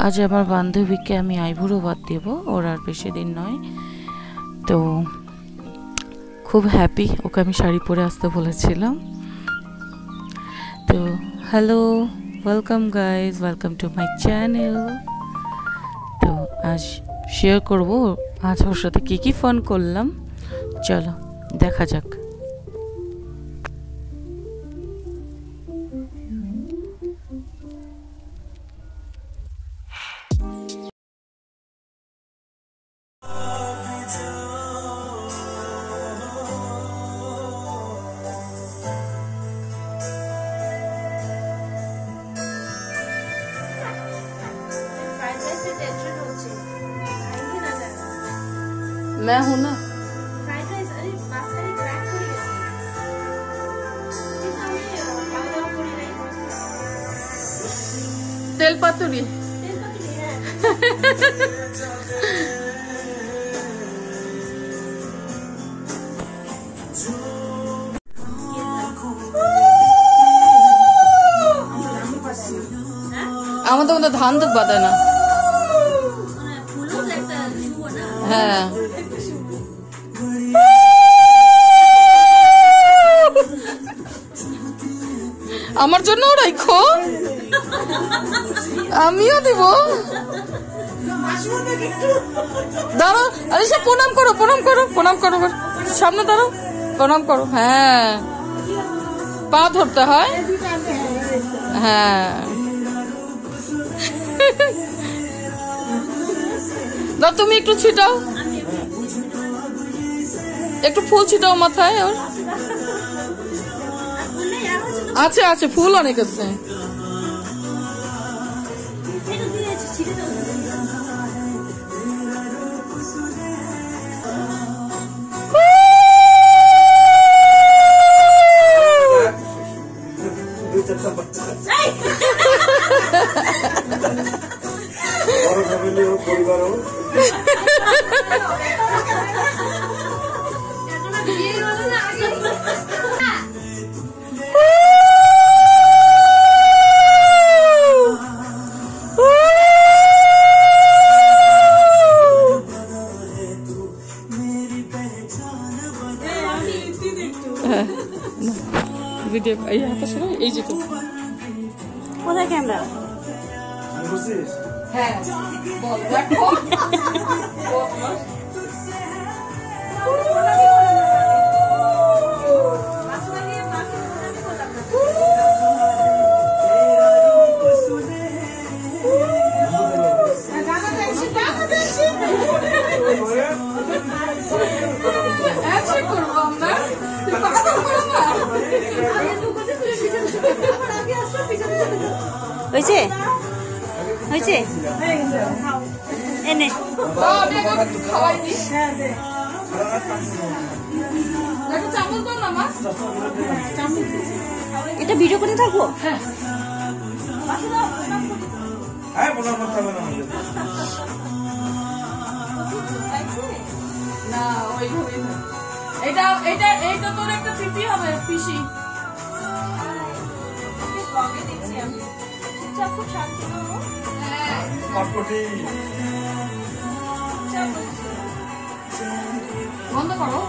আজ আমার বান্ধবীকে আমি আইবুড়ো ভাত দেব, ওর আর বেশি দিন নয়। তো খুব হ্যাপি, ওকে আমি শাড়ি পরে আসতে বলেছিলাম। তো hello, welcome guys, welcome to my channel. তো আজ শেয়ার করব আজ ওর সাথে কী কী ফান করলাম, চলো দেখা যাক। मैं हूं ना। फ्राइड राइस अरे बासारी क्रैक করে গেছে কিন্তু আমি খাওয়া দাওয়া করি নাই। তেল পাতুরি হ্যাঁ আমাদের মধ্যে ধান তো বাঁধে না। ফুলও একটা শুভ না। হ্যাঁ আমার জন্য রাখো, আমিও দেব। দাঁড়াও, আরে সে প্রণাম করো, প্রণাম করো, প্রণাম করো, সামনে দাঁড়াও, প্রণাম করো। হ্যাঁ পা ধরতে হয়। হ্যাঁ দাও, তুমি একটু ছিটাও, একটু ফুল ছিটাও মাথায়। ওর আছে আছে ফুল অনেক আছে। ভিডিও এই হাতে সরো, এই যে কোথায় ক্যামেরা? হ্যাঁ বল দেখো। হয়েছে হয়েছে এনে এটা ভিডিও করে থাকবো। না ওইভাবেই না, এটা এটা এইটা তোর একটা পিপি হবে, পিসি। বন্ধ করো।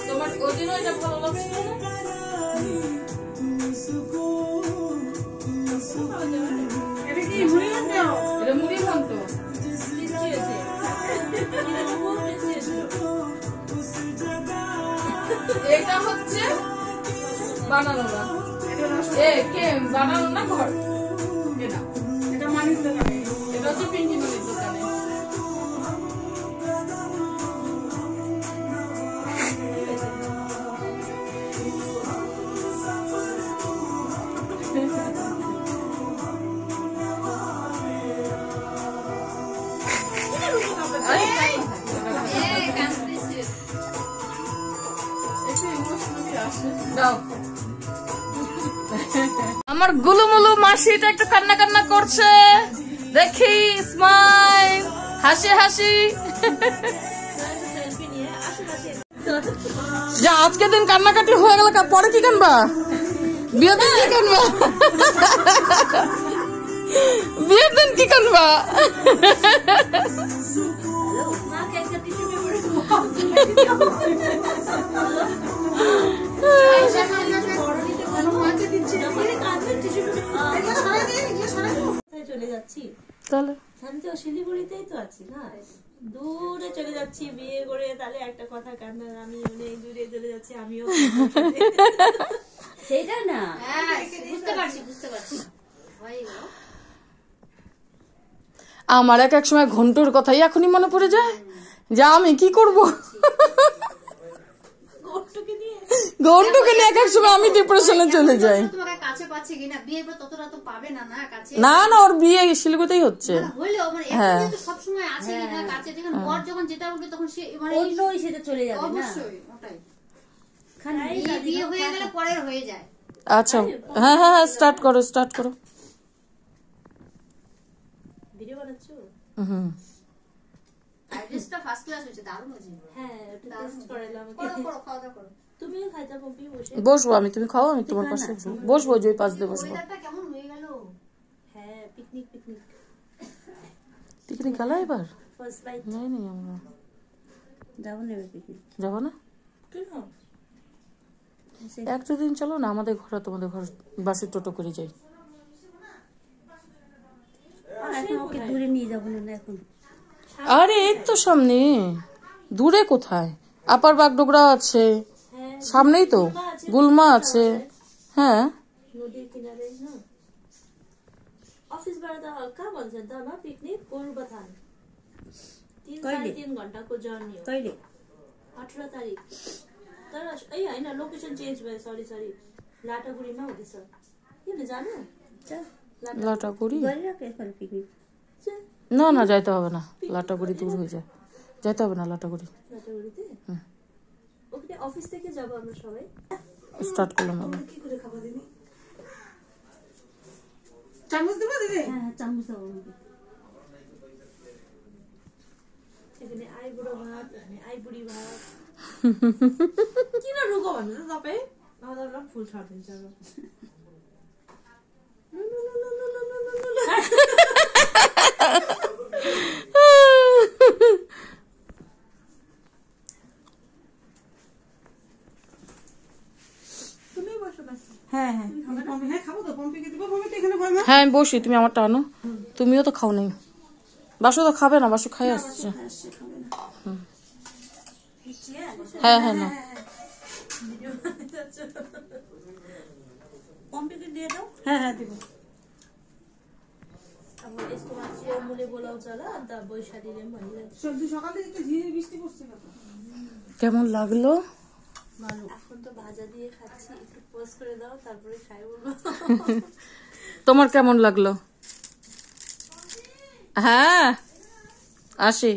তোমার ওদিনও এটা ভালো লাগছিল না? এটা কি মুড়ি ঘন্ট? এটা মুড়ি ঘন্ট। এটা হচ্ছে বানানো না, কে বানানো না, ঘর কেনা। এটা মানির দোকানে, এটা হচ্ছে পিঙ্কি মানির দোকানে। দাও। আমার গুলুমুলু মাসিটা একটু কান্না কান্না করছে, দেখি স্মাইল, হাসি হাসি। যা আজকের দিন কান্নাকাটি হয়ে গেল, পরে কি কানবা? বিয়ের দিন কি কানবা? বিয়ের দিন কি কানবা? চলে যাচ্ছি তাহলে আমি তো শিলিগুড়িতেই তো আছি না, দূরে চলে যাচ্ছি বিয়ে করে, তাহলে একটা কথা কান্না, আমি অনেক দূরে চলে যাচ্ছি, আমিও সেটা না। বুঝতে পারছি বুঝতে পারছি। আমার এক এক সময় ঘন্টুর কথাই এখনই মনে পড়ে যায়, যা আমি কি করব। ঘন্টুকে নিয়ে এক এক সময় আমি ডিপ্রেশনে চলে যাই। না না, ওর বিয়ে শিলিগুড়িতেই হচ্ছে। হ্যাঁ আচ্ছা, হ্যাঁ হ্যাঁ হ্যাঁ, স্টার্ট করো স্টার্ট করো। ভিডিও বানাচ্ছো? হুম, তুমিও খাইতে পম্পি বসে বসবো আমি, তুমি খাও, আমি তোমার পাশে বসবো, ওই পাশ দিয়ে বসবো। হ্যাঁ পিকনিক পিকনিক পিকনিক গেল এবার? ফার্স্ট বাইট নাই নাই, আমরা যাবো না পিকনিক। যাবো না? একটা দিন চলো না আমাদের ঘরে, তোমাদের ঘর বাসে টোটো করে যাই। এখন ওকে দূরে নিয়ে যাবো না এখন। আরে এই তো সামনে, দূরে কোথায়? আপার বাগডোগরা আছে, সামনেই তো গুলমা আছে। হ্যাঁ নদীর কিনারে না অফিस बार का बोलते हैं ना पिकनिक कोलबाथान 3-3 घंटा को जर्नी हो। कहिले 18 तारिक तर हैन लोकेसन चेन्ज भयो, सरी सरी लाटागुडीमा हुँदैछ। किन जानु? লাটাগুড়ি गरिराखे फल पिकनिक না না, যাইতে হবে না, লাটাগুড়ি দূর হয়ে যায়, যাইতে হবে না লাটাগুড়ি। লাটাগুড়িতে ওখানে অফিস থেকে যাব আমরা সবাই। স্টার্ট করলাম আবার। কি করে খাবার দিনি? চামচ দেবো দিদি? হ্যাঁ চামচ দাও আমাকে। এখানে আইবুড়ো ভাত, এখানে আইবুড়ি ভাত। किन रुको भन्नु त तपाई? नदरला फुल छर्दिन्छ अब। হ্যাঁ হ্যাঁ হ্যাঁ আমি বসি, তুমি আমারটা আনো। তুমিও তো খাও নাই, বাসু তো খাবে না, বাসু খাই আসছে। হ্যাঁ হ্যাঁ না पम्पीको दिए दाउ? हाँ हाँ दिनु। अब यसको माथि मुले बोलाउँछ होला, अन्त बैशालीले पनि भनिरहेको छ। सब्जी सकाले एकটু ঝিরে বৃষ্টি পড়ছে না? কেমন লাগলো? ভালো। এখন তো ভাজা দিয়ে খাচ্ছি, একটু পোস্ট করে দাও তারপরে খাই বলবো। তোমার কেমন লাগলো? হ্যাঁ আসি।